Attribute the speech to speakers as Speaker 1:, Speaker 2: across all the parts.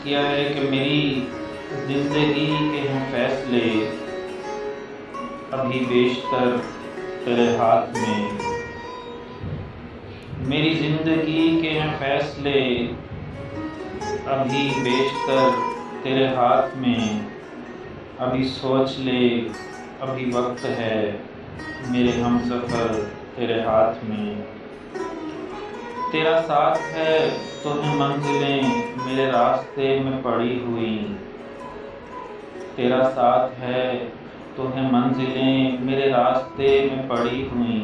Speaker 1: किया है कि मेरी ज़िंदगी के हैं फैसले अभी बेशतर तेरे हाथ में। मेरी ज़िंदगी के हैं फैसले अभी बेशतर तेरे हाथ में। अभी सोच ले, अभी वक्त है मेरे हमसफ़र तेरे हाथ में। तेरा साथ है तो है मंजिलें मेरे रास्ते में पड़ी हुई। तेरा साथ है तो है मंजिलें मेरे रास्ते में पड़ी हुई।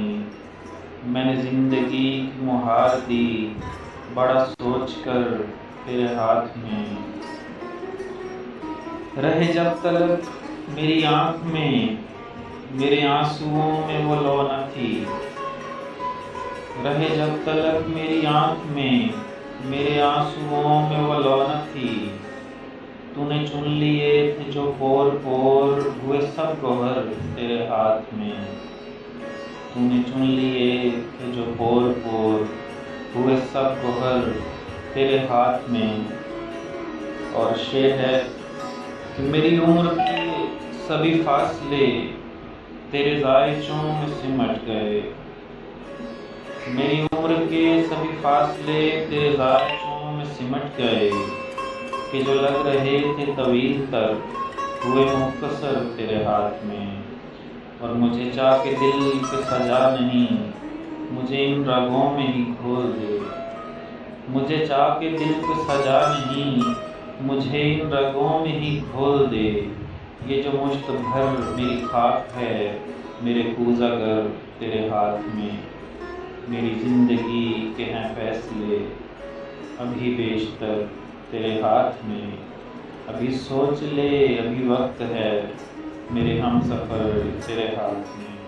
Speaker 1: मैंने ज़िंदगी की मुहार दी बड़ा सोच कर तेरे हाथ में। रहे जब तलक मेरी आँख में मेरे आंसुओं में वो लौ न थी। रहे जब तलक मेरी आँख में मेरे आंसुओं में वो लौ न थी। तूने चुन लिए थे जो पोर पोर हुए सब गौहर तेरे हाथ में। तूने चुन लिए थे जो पोर पोर हुए सब गौहर तेरे हाथ में। और शेर है कि मेरी उम्र के सभी फासले तेरे ज़ायचों में सिमट गए। मेरी उम्र के सभी फासले तेरे ज़ायचों में सिमट गए कि जो लग रहे थे तवील तर हुए मुख्तसर तेरे हाथ में। और मुझे चाह के दिल पे सजा नहीं मुझे इन रगों में ही घोल दे। मुझे चाह के दिल पे सजा नहीं मुझे इन रगों में ही घोल दे। ये जो मुश्त भर मेरी खाक है मेरे कूज़ा गर तेरे हाथ में। मेरी ज़िंदगी के हैं फैसले अभी बेशतर तेरे हाथ में। अभी सोच ले, अभी वक्त है मेरे हमसफ़र तेरे हाथ में।